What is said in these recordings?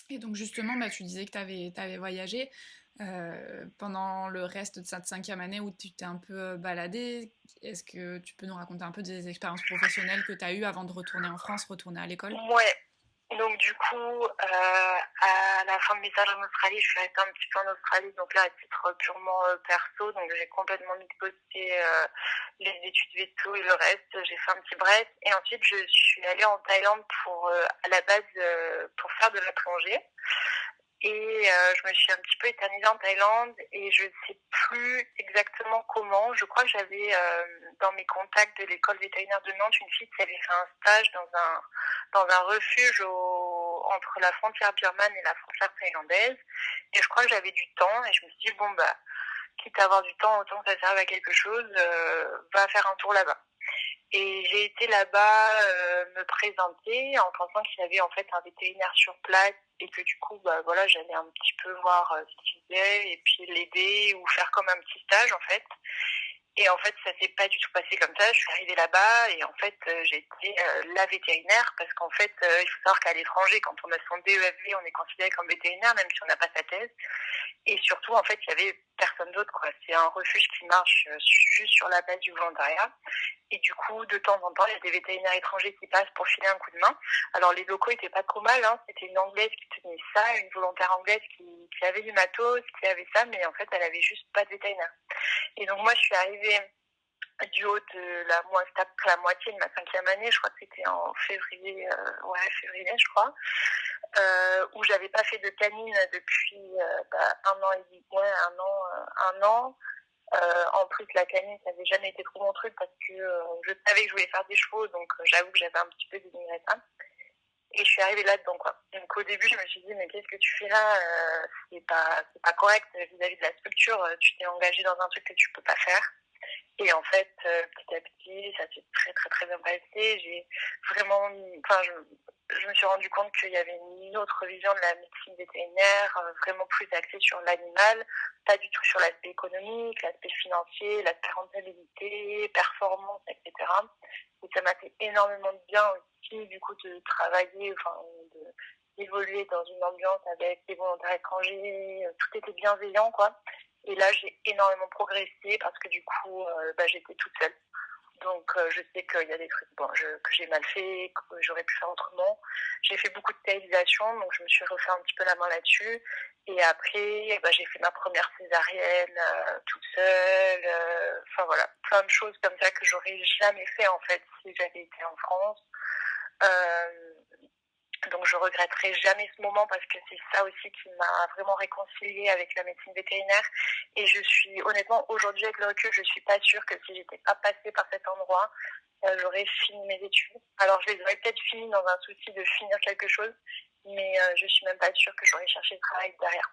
Et donc justement, bah, tu disais que tu avais voyagé pendant le reste de cette cinquième année où tu t'es un peu baladé. Est-ce que tu peux nous raconter un peu des expériences professionnelles que tu as eues avant de retourner en France, retourner à l'école? Ouais. Donc du coup, à la fin de mes stages en Australie, je suis restée un petit peu en Australie, donc là à titre purement perso, donc j'ai complètement mis de côté les études veto et le reste, j'ai fait un petit break et ensuite je suis allée en Thaïlande pour à la base pour faire de la plongée. Et je me suis un petit peu éternisée en Thaïlande et je ne sais plus exactement comment. Je crois que j'avais dans mes contacts de l'école vétérinaire de Nantes une fille qui avait fait un stage dans un refuge entre la frontière birmane et la frontière thaïlandaise. Et je crois que j'avais du temps et je me suis dit bon bah quitte à avoir du temps autant que ça serve à quelque chose, va faire un tour là-bas. Et j'ai été là-bas me présenter en pensant qu'il y avait en fait un vétérinaire sur place et que du coup bah voilà j'allais un petit peu voir ce qu'il faisait et puis l'aider ou faire comme un petit stage en fait. Et en fait, ça s'est pas du tout passé comme ça. Je suis arrivée là-bas et en fait, j'ai été la vétérinaire parce qu'en fait, il faut savoir qu'à l'étranger, quand on a son DEFV, on est considéré comme vétérinaire même si on n'a pas sa thèse. Et surtout, en fait, il y avait personne d'autre, quoi. C'est un refuge qui marche juste sur la base du volontariat. Et du coup, de temps en temps, il y a des vétérinaires étrangers qui passent pour filer un coup de main. Alors, les locaux étaient pas trop mal, hein. C'était une Anglaise qui tenait ça, une volontaire anglaise qui avait du matos, qui avait ça, mais en fait, elle avait juste pas de vétérinaire. Et donc, moi, je suis arrivée du haut de la moitié de ma cinquième année, je crois que c'était en février, février, je crois, où j'avais pas fait de canine depuis un an et demi, un an. En plus, la canine, ça n'avait jamais été trop mon truc parce que je savais que je voulais faire des chevaux, donc j'avoue que j'avais un petit peu dénigré ça. Et je suis arrivée là-dedans, quoi. Donc au début, je me suis dit, mais qu'est-ce que tu fais là c'est pas correct vis-à-vis de la structure. Tu t'es engagée dans un truc que tu peux pas faire. Et en fait, petit à petit, ça s'est très très très bien passé. J'ai vraiment, je me suis rendu compte qu'il y avait une autre vision de la médecine vétérinaire, vraiment plus axée sur l'animal, pas du tout sur l'aspect économique, l'aspect financier, l'aspect rentabilité, performance, etc. Et ça m'a fait énormément de bien aussi, du coup, de travailler, d'évoluer dans une ambiance avec des volontaires étrangers, tout était bienveillant, quoi. Et là, j'ai énormément progressé parce que du coup, j'étais toute seule. Donc, je sais qu'il y a des trucs que j'ai mal fait, que j'aurais pu faire autrement. J'ai fait beaucoup de stérilisation, donc je me suis refait un petit peu la main là-dessus. Et après, j'ai fait ma première césarienne toute seule. Enfin voilà, plein de choses comme ça que j'aurais jamais fait en fait si j'avais été en France. Euh, donc je regretterai jamais ce moment parce que c'est ça aussi qui m'a vraiment réconciliée avec la médecine vétérinaire. Et je suis honnêtement aujourd'hui avec le recul, je suis pas sûre que si j'étais pas passée par cet endroit, j'aurais fini mes études. Alors je les aurais peut-être finies dans un souci de finir quelque chose, mais je suis même pas sûre que j'aurais cherché le travail derrière.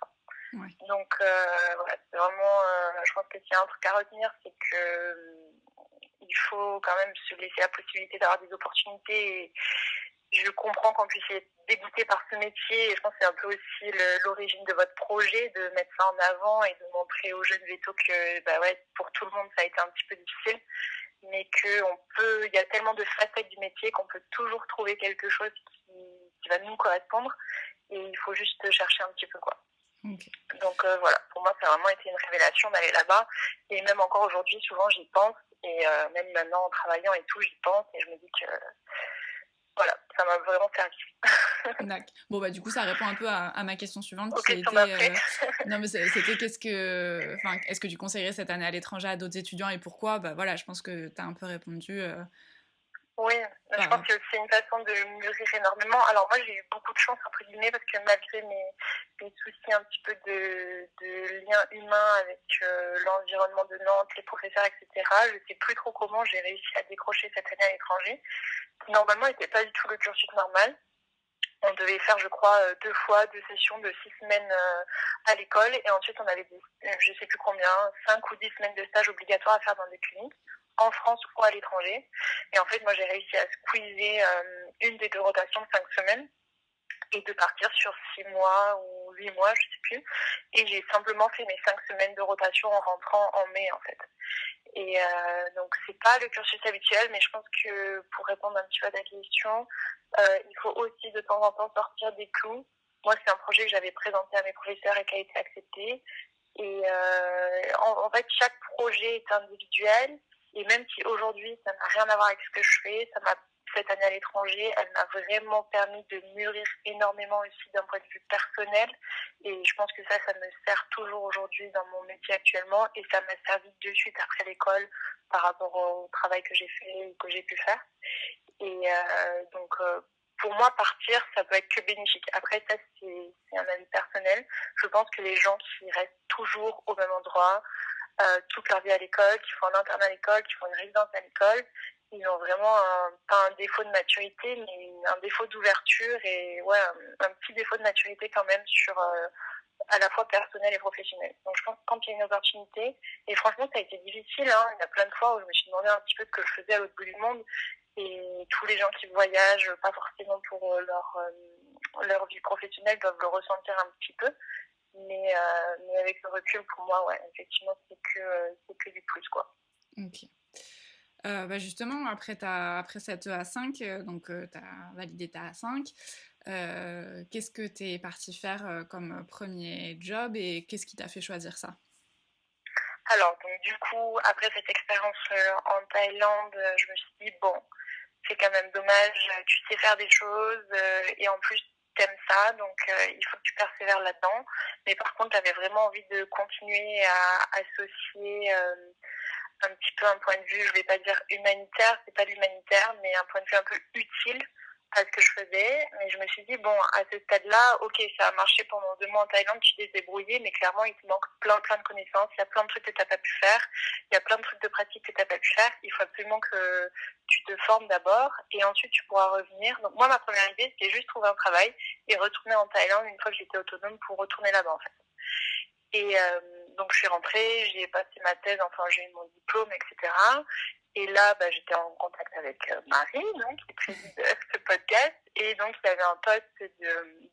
Ouais. Donc voilà, c'est vraiment, je pense que s'il y a un truc à retenir, c'est que il faut quand même se laisser la possibilité d'avoir des opportunités. Et je comprends qu'on puisse être dégoûté par ce métier et je pense que c'est un peu aussi l'origine de votre projet de mettre ça en avant et de montrer aux jeunes vétos que pour tout le monde ça a été un petit peu difficile mais il y a tellement de facettes du métier qu'on peut toujours trouver quelque chose qui va nous correspondre et il faut juste chercher un petit peu quoi. Ok. Donc voilà, pour moi ça a vraiment été une révélation d'aller là-bas et même encore aujourd'hui souvent j'y pense et même maintenant en travaillant et tout j'y pense et je me dis que voilà, ça m'a vraiment servi. D'accord. Bon, bah, du coup, ça répond un peu à ma question suivante Aux qui questions était. d'après. Non, mais c'était qu'est-ce que. Enfin, est-ce que tu conseillerais cette année à l'étranger à d'autres étudiants et pourquoi? Bah voilà, je pense que tu as un peu répondu. Oui, je pense Par... que c'est une façon de mûrir énormément. Alors moi, j'ai eu beaucoup de chance, entre guillemets, parce que malgré mes soucis un petit peu de lien humain avec l'environnement de Nantes, les professeurs, etc., je sais plus trop comment j'ai réussi à décrocher cette année à l'étranger, qui normalement n'était pas du tout le cursus normal. On devait faire, je crois, deux sessions de 6 semaines à l'école et ensuite on avait je sais plus combien, 5 ou 10 semaines de stage obligatoires à faire dans des cliniques en France ou à l'étranger. Et en fait, moi, j'ai réussi à squeezer une des deux rotations de 5 semaines et de partir sur 6 mois ou 8 mois, je sais plus. Et j'ai simplement fait mes 5 semaines de rotation en rentrant en mai, en fait. Et donc, c'est pas le cursus habituel, mais je pense que pour répondre un petit peu à ta question, il faut aussi de temps en temps sortir des clous moi, c'est un projet que j'avais présenté à mes professeurs et qui a été accepté. Et en fait, chaque projet est individuel. Et même si aujourd'hui, ça n'a rien à voir avec ce que je fais, cette année à l'étranger, elle m'a vraiment permis de mûrir énormément aussi d'un point de vue personnel. Et je pense que ça me sert toujours aujourd'hui dans mon métier actuellement. Et ça m'a servi de suite après l'école par rapport au travail que j'ai fait ou que j'ai pu faire. Et donc, pour moi, partir, ça peut être que bénéfique. Après, ça, c'est un avis personnel. Je pense que les gens qui restent toujours au même endroit, toute leur vie à l'école, qui font un internat à l'école, qui font une résidence à l'école, ils ont vraiment pas un défaut de maturité, mais un défaut d'ouverture et ouais, un petit défaut de maturité quand même sur à la fois personnel et professionnel. Donc je pense que quand il y a une opportunité, et franchement ça a été difficile, hein, il y a plein de fois où je me suis demandé un petit peu ce que je faisais à l'autre bout du monde, et tous les gens qui voyagent, pas forcément pour leur vie professionnelle, doivent le ressentir un petit peu. Mais avec le recul, pour moi, ouais, effectivement, c'est que du plus, quoi. Ok. Bah justement, après cette EA5, donc tu as validé ta A5, qu'est-ce que tu es parti faire comme premier job et qu'est-ce qui t'a fait choisir ça? Alors, donc, du coup, après cette expérience en Thaïlande, je me suis dit, bon, c'est quand même dommage, tu sais faire des choses et en plus, t'aimes ça, donc il faut que tu persévères là-dedans. Mais par contre, j'avais vraiment envie de continuer à associer un petit peu un point de vue, je vais pas dire humanitaire, c'est pas l'humanitaire, mais un point de vue un peu utile à ce que je faisais. Mais je me suis dit, bon, à ce stade-là, ok, ça a marché pendant 2 mois en Thaïlande, tu t'es débrouillé, mais clairement, il te manque plein de connaissances, il y a plein de trucs que t'as pas pu faire, il y a plein de trucs de pratique que t'as pas pu faire, il faut absolument que tu te formes d'abord, et ensuite tu pourras revenir. Donc moi, ma première idée, c'était juste trouver un travail et retourner en Thaïlande une fois que j'étais autonome pour retourner là-bas, en fait. Et donc je suis rentrée, j'ai passé ma thèse, enfin j'ai eu mon diplôme, etc. Et là, j'étais en contact avec Marie, donc, qui préside ce podcast. Et donc, il y avait un poste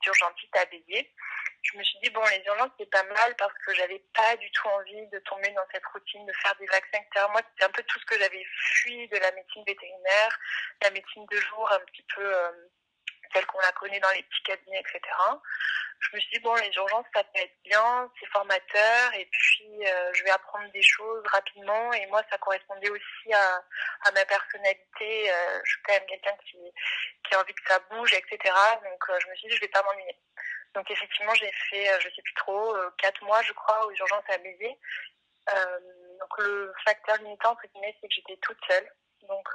d'urgentiste à Béziers. Je me suis dit, bon, les urgences, c'est pas mal parce que j'avais pas du tout envie de tomber dans cette routine, de faire des vaccins, etc. Moi, c'était un peu tout ce que j'avais fui de la médecine vétérinaire, la médecine de jour, un petit peu telle qu'on la connaît dans les petits cabinets, etc. Je me suis dit, bon, les urgences, ça peut être bien, c'est formateur, et puis je vais apprendre des choses rapidement, et moi, ça correspondait aussi à ma personnalité. Je suis quand même quelqu'un qui a envie que ça bouge, etc. Donc, je me suis dit, je vais pas m'ennuyer. Donc, effectivement, j'ai fait, je sais plus trop, 4 mois, je crois, aux urgences à Béziers. Donc, le facteur limitant, entre guillemets, c'est que j'étais toute seule. Donc,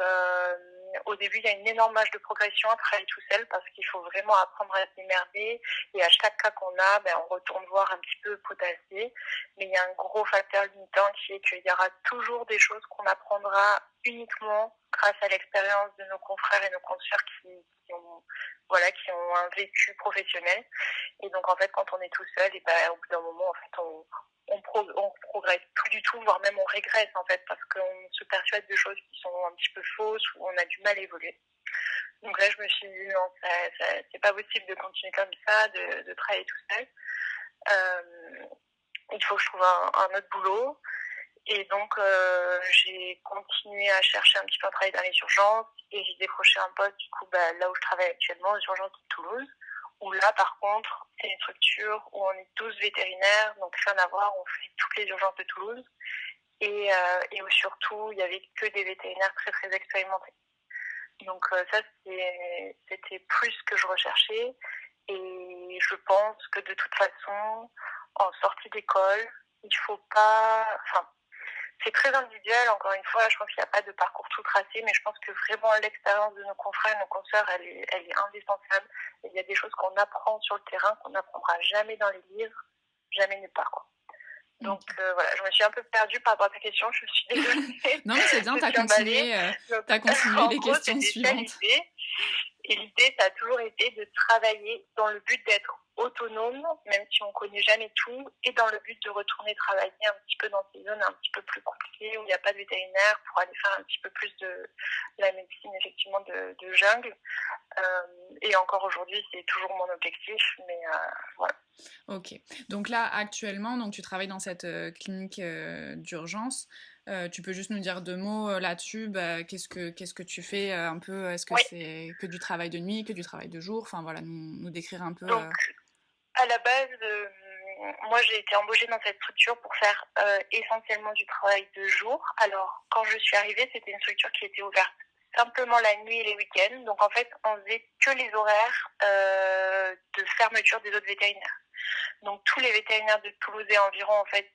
au début, il y a une énorme marge de progression à travailler tout seul parce qu'il faut vraiment apprendre à se démerder. Et à chaque cas qu'on a, on retourne voir un petit peu potasser. Mais il y a un gros facteur limitant qui est qu'il y aura toujours des choses qu'on apprendra uniquement grâce à l'expérience de nos confrères et nos consoeurs qui ont un vécu professionnel. Et donc, en fait, quand on est tout seul, et au bout d'un moment, en fait, on progresse plus du tout, voire même on régresse en fait, parce qu'on se persuade de choses qui sont un petit peu fausses ou on a du mal à évoluer. Donc là, je me suis dit non, c'est pas possible de continuer comme ça, de travailler tout seul. Il faut que je trouve un autre boulot. Et donc, j'ai continué à chercher un petit peu un travail dans les urgences et j'ai décroché un poste, du coup, là où je travaille actuellement, aux urgences de Toulouse, où là, par contre, c'est une structure où on est 12 vétérinaires, donc rien à voir, on fait toutes les urgences de Toulouse, et où surtout, il n'y avait que des vétérinaires très, très expérimentés. Donc ça, c'était plus ce que je recherchais, et je pense que de toute façon, en sortie d'école, il faut pas... Enfin, c'est très individuel, encore une fois, je pense qu'il n'y a pas de parcours tout tracé, mais je pense que vraiment l'expérience de nos confrères et nos consoeurs, elle est indispensable. Et il y a des choses qu'on apprend sur le terrain, qu'on n'apprendra jamais dans les livres, jamais nulle part, quoi. Donc voilà, je me suis un peu perdue par rapport à ta question, je suis désolée. Non, mais c'est bien, Je suis emballée. Donc, t'as continué en les gros, questions c'était ça suivantes. l'idée. Et l'idée, ça a toujours été de travailler dans le but d'être autonome, même si on ne connaît jamais tout, et dans le but de retourner travailler un petit peu dans ces zones un petit peu plus compliquées, où il n'y a pas de vétérinaire, pour aller faire un petit peu plus de la médecine, effectivement, de jungle. Et encore aujourd'hui, c'est toujours mon objectif, mais voilà. Ok. Donc là, actuellement, donc tu travailles dans cette clinique d'urgence. Tu peux juste nous dire 2 mots là-dessus. Qu'est-ce que tu fais un peu? Est-ce que Oui. c'est que du travail de nuit, que du travail de jour? Enfin voilà, nous décrire un peu. Donc, À la base, moi j'ai été embauchée dans cette structure pour faire essentiellement du travail de jour. Alors quand je suis arrivée, c'était une structure qui était ouverte simplement la nuit et les week-ends. Donc en fait, on faisait que les horaires de fermeture des autres vétérinaires. Donc tous les vétérinaires de Toulouse et environ, en fait,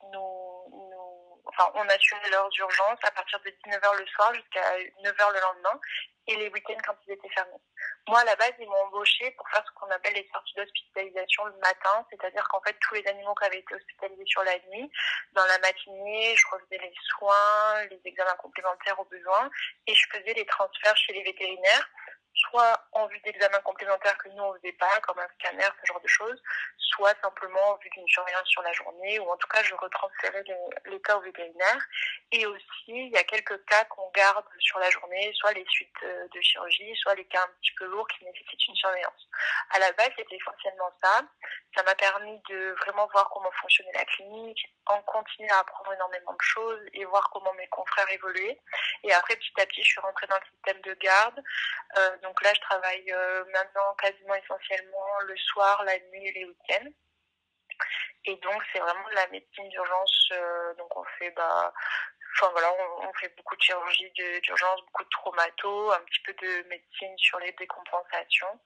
on assurait leurs urgences à partir de 19h le soir jusqu'à 9h le lendemain et les week-ends quand ils étaient fermés. Moi, à la base, ils m'ont embauchée pour faire ce qu'on appelle les sorties d'hospitalisation le matin, c'est-à-dire qu'en fait, tous les animaux qui avaient été hospitalisés sur la nuit, dans la matinée, je refaisais les soins, les examens complémentaires aux besoins et je faisais les transferts chez les vétérinaires, soit en vue d'examens complémentaires que nous on faisait pas, comme un scanner, ce genre de choses, soit simplement en vue d'une surveillance sur la journée, ou en tout cas je retransférais les cas au vétérinaire. Et aussi, il y a quelques cas qu'on garde sur la journée, soit les suites de chirurgie, soit les cas un petit peu lourds qui nécessitent une surveillance. À la base, c'était essentiellement ça. Ça m'a permis de vraiment voir comment fonctionnait la clinique, en continuer à apprendre énormément de choses et voir comment mes confrères évoluaient. Et après, petit à petit, je suis rentrée dans le système de garde. Donc là, je travaille maintenant quasiment essentiellement le soir, la nuit et les week-ends. Et donc, c'est vraiment de la médecine d'urgence. Donc, on fait, on fait beaucoup de chirurgie d'urgence, beaucoup de traumato, un petit peu de médecine sur les décompensations.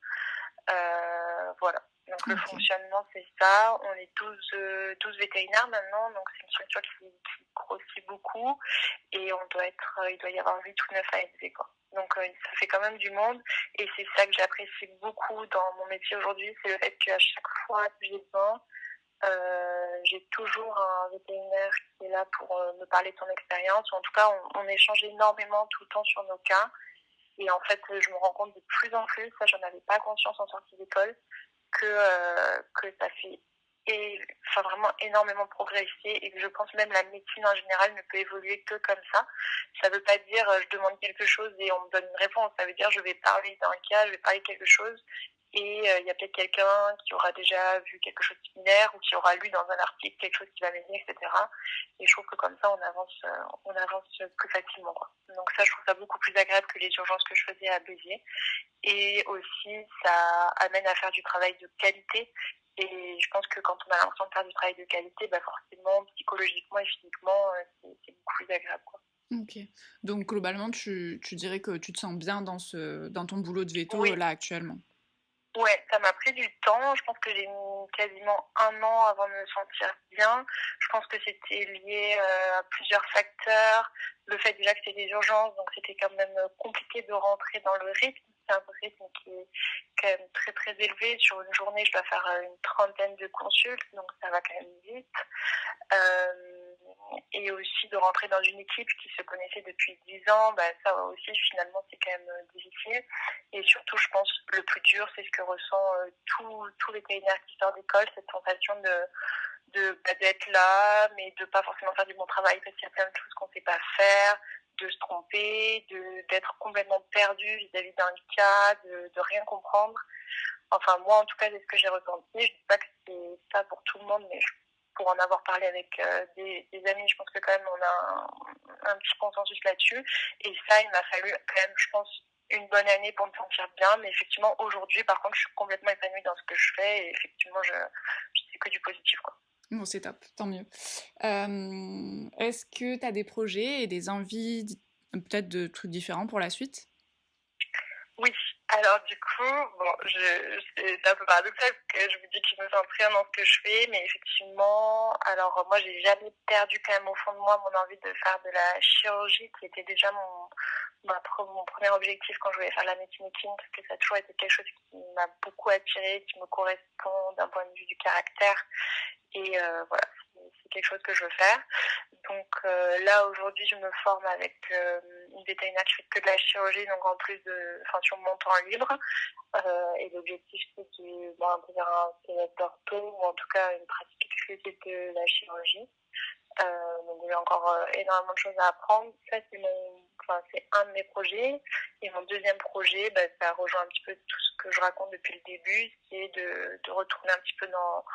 Voilà. Donc, le fonctionnement, c'est ça. On est 12 vétérinaires maintenant. Donc, c'est une structure qui grossit beaucoup. Et il doit y avoir 8 ou 9 ASV, quoi. Donc, ça fait quand même du monde. Et c'est ça que j'apprécie beaucoup dans mon métier aujourd'hui. C'est le fait qu'à chaque fois que j'ai besoin, j'ai toujours un vétérinaire qui est là pour me parler de son expérience. En tout cas, on échange énormément tout le temps sur nos cas. Et en fait, je me rends compte de plus en plus, ça j'en avais pas conscience en sortie d'école, que ça fait vraiment énormément progresser et que je pense même la médecine en général ne peut évoluer que comme ça. Ça veut pas dire je demande quelque chose et on me donne une réponse. Ça veut dire je vais parler d'un cas, je vais parler de quelque chose et il y a peut-être quelqu'un qui aura déjà vu quelque chose de similaire ou qui aura lu dans un article quelque chose qui va m'aider, etc. Et je trouve que comme ça on avance plus facilement, quoi. Donc ça, je trouve ça beaucoup plus agréable que les urgences que je faisais à Béziers. Et aussi, ça amène à faire du travail de qualité. Et je pense que quand on a l'impression de faire du travail de qualité, forcément, psychologiquement et physiquement, c'est beaucoup plus agréable, quoi. Ok. Donc globalement, tu dirais que tu te sens bien dans ton boulot de veto Oui. là actuellement. Ouais, ça m'a pris du temps. Je pense que j'ai mis quasiment 1 an avant de me sentir bien. Je pense que c'était lié à plusieurs facteurs. Le fait déjà que c'était des urgences, donc c'était quand même compliqué de rentrer dans le rythme. C'est un rythme qui est quand même très très élevé. Sur une journée, je dois faire une trentaine de consultes, donc ça va quand même vite. Et aussi de rentrer dans une équipe qui se connaissait depuis 10 ans, ça aussi finalement c'est quand même difficile. Et surtout, je pense que le plus dur, c'est ce que ressent tous les vétérinaires qui sortent d'école, cette sensation d'être là, mais de pas forcément faire du bon travail parce qu'il y a plein de choses qu'on ne sait pas faire, de se tromper, d'être complètement perdu vis-à-vis d'un cas, de rien comprendre. Enfin, moi, en tout cas, c'est ce que j'ai ressenti. Je ne dis pas que c'est ça pour tout le monde, mais pour en avoir parlé avec des amis, je pense que quand même on a un petit consensus là-dessus. Et ça, il m'a fallu quand même, je pense, une bonne année pour me sentir bien. Mais effectivement, aujourd'hui, par contre, je suis complètement épanouie dans ce que je fais. Et effectivement, je sais que du positif, quoi. Bon, c'est top, tant mieux. Est-ce que tu as des projets et des envies, peut-être de trucs différents pour la suite? Oui, alors du coup, c'est un peu paradoxal parce que je me dis que je me sens très bien dans ce que je fais, mais effectivement, alors moi j'ai jamais perdu quand même au fond de moi mon envie de faire de la chirurgie qui était déjà mon premier objectif quand je voulais faire la médecine clinique, parce que ça a toujours été quelque chose qui m'a beaucoup attirée, qui me correspond d'un point de vue du caractère. Et voilà, c'est quelque chose que je veux faire. Donc là, aujourd'hui, je me forme avec une vétérinaire qui fait que de la chirurgie, donc en plus sur mon temps libre. Et l'objectif, c'est de faire un CF d'ortho, ou en tout cas une pratique exclusive de la chirurgie. Donc j'ai encore énormément de choses à apprendre. Ça, c'est un de mes projets. Et mon deuxième projet, ça rejoint un petit peu tout ce que je raconte depuis le début, c'est de retourner un petit peu dans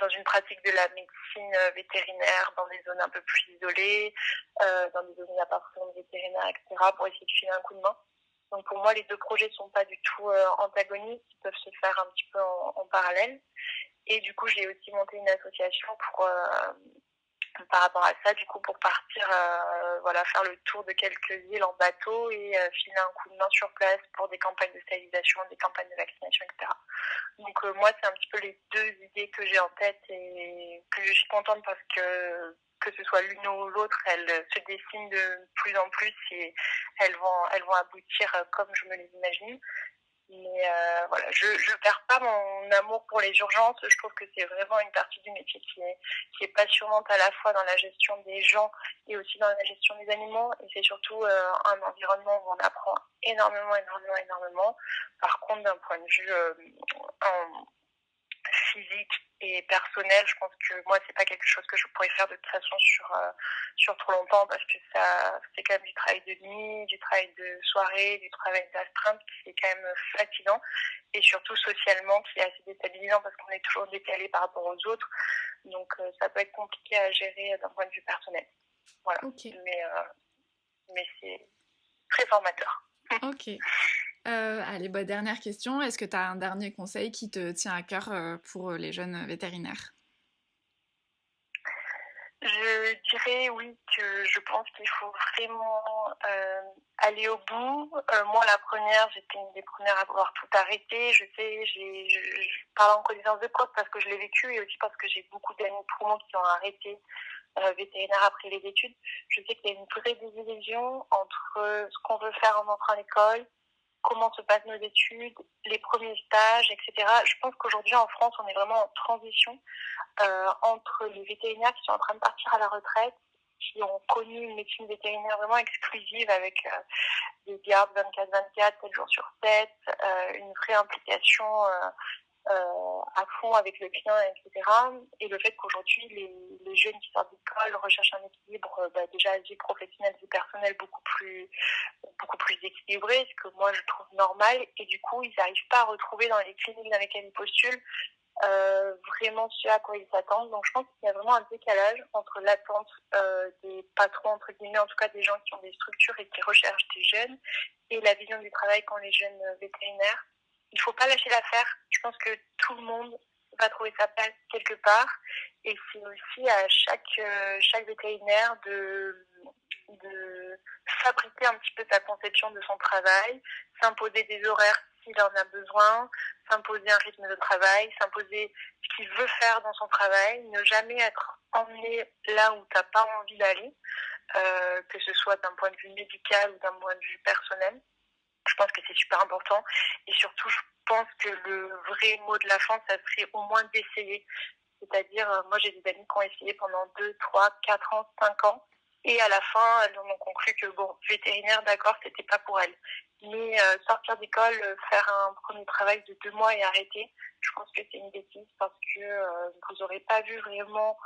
une pratique de la médecine vétérinaire, dans des zones un peu plus isolées, dans des zones où il n'y a pas forcément de vétérinaire, etc., pour essayer de filer un coup de main. Donc pour moi, les deux projets sont pas du tout antagonistes, ils peuvent se faire un petit peu en parallèle. Et du coup, j'ai aussi monté une association pour par rapport à ça, du coup, pour partir, voilà, faire le tour de quelques îles en bateau et filer un coup de main sur place pour des campagnes de stérilisation, des campagnes de vaccination, etc. Donc moi, c'est un petit peu les deux idées que j'ai en tête et que je suis contente parce que ce soit l'une ou l'autre, elles se dessinent de plus en plus et elles vont aboutir comme je me les imagine. Mais voilà, je perds pas mon amour pour les urgences. Je trouve que c'est vraiment une partie du métier qui est passionnante à la fois dans la gestion des gens et aussi dans la gestion des animaux. Et c'est surtout un environnement où on apprend énormément, énormément, énormément. Par contre, d'un point de vue physique et personnel, je pense que moi c'est pas quelque chose que je pourrais faire de toute façon sur trop longtemps parce que ça c'est quand même du travail de nuit, du travail de soirée, du travail d'astreinte qui est quand même fatigant et surtout socialement qui est assez déstabilisant parce qu'on est toujours décalé par rapport aux autres, donc ça peut être compliqué à gérer d'un point de vue personnel. Voilà. Ok. Mais c'est très formateur. Ok. Allez, dernière question. Est-ce que tu as un dernier conseil qui te tient à cœur pour les jeunes vétérinaires? Je dirais oui que je pense qu'il faut vraiment aller au bout. Moi, la première, j'étais une des premières à avoir tout arrêté. Je sais, je parle en connaissance de cause parce que je l'ai vécu et aussi parce que j'ai beaucoup d'amis promo qui ont arrêté vétérinaire après les études. Je sais qu'il y a une vraie désillusion entre ce qu'on veut faire en entrant à l'école, comment se passent nos études, les premiers stages, etc. Je pense qu'aujourd'hui en France, on est vraiment en transition entre les vétérinaires qui sont en train de partir à la retraite, qui ont connu une médecine vétérinaire vraiment exclusive avec des gardes 24/24, 7 jours sur 7, une vraie implication à fond avec le client, etc. Et le fait qu'aujourd'hui, les jeunes qui sortent d'école recherchent un équilibre déjà vie professionnelle, vie personnelle beaucoup plus équilibré, ce que moi je trouve normal. Et du coup, ils n'arrivent pas à retrouver dans les cliniques dans lesquelles ils postulent vraiment ce à quoi ils s'attendent. Donc je pense qu'il y a vraiment un décalage entre l'attente des patrons, entre guillemets, en tout cas des gens qui ont des structures et qui recherchent des jeunes, et la vision du travail qu'ont les jeunes vétérinaires. Il ne faut pas lâcher l'affaire. Je pense que tout le monde va trouver sa place quelque part. Et c'est aussi à chaque vétérinaire de fabriquer un petit peu sa conception de son travail, s'imposer des horaires s'il en a besoin, s'imposer un rythme de travail, s'imposer ce qu'il veut faire dans son travail, ne jamais être emmené là où tu n'as pas envie d'aller, que ce soit d'un point de vue médical ou d'un point de vue personnel. Je pense que c'est super important. Et surtout, je pense que le vrai mot de la fin, ça serait au moins d'essayer. C'est-à-dire, moi, j'ai des amis qui ont essayé pendant 2, 3, 4 ans, 5 ans. Et à la fin, elles ont conclu que, bon, vétérinaire, d'accord, c'était pas pour elles. Mais sortir d'école, faire un premier travail de 2 mois et arrêter, je pense que c'est une bêtise parce que vous n'aurez pas vu vraiment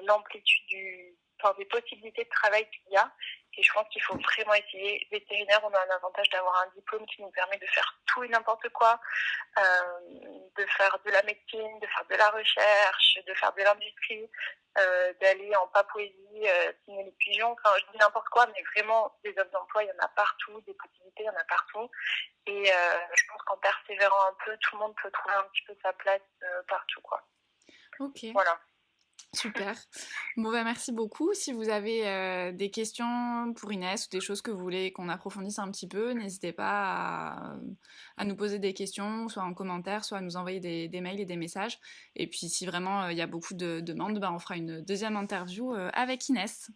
l'amplitude des possibilités de travail qu'il y a. Et je pense qu'il faut vraiment essayer. Vétérinaire, on a un avantage d'avoir un diplôme qui nous permet de faire tout et n'importe quoi, de faire de la médecine, de faire de la recherche, de faire de l'industrie, d'aller en Papouasie, signer les pigeons. Enfin, je dis n'importe quoi, mais vraiment, des offres d'emploi, il y en a partout, des possibilités, il y en a partout. Et je pense qu'en persévérant un peu, tout le monde peut trouver un petit peu sa place partout, quoi. Ok. Voilà. Super. Bon, merci beaucoup. Si vous avez des questions pour Inès ou des choses que vous voulez qu'on approfondisse un petit peu, n'hésitez pas à nous poser des questions, soit en commentaire, soit à nous envoyer des mails et des messages. Et puis, si vraiment il y a beaucoup de demandes, on fera une deuxième interview avec Inès.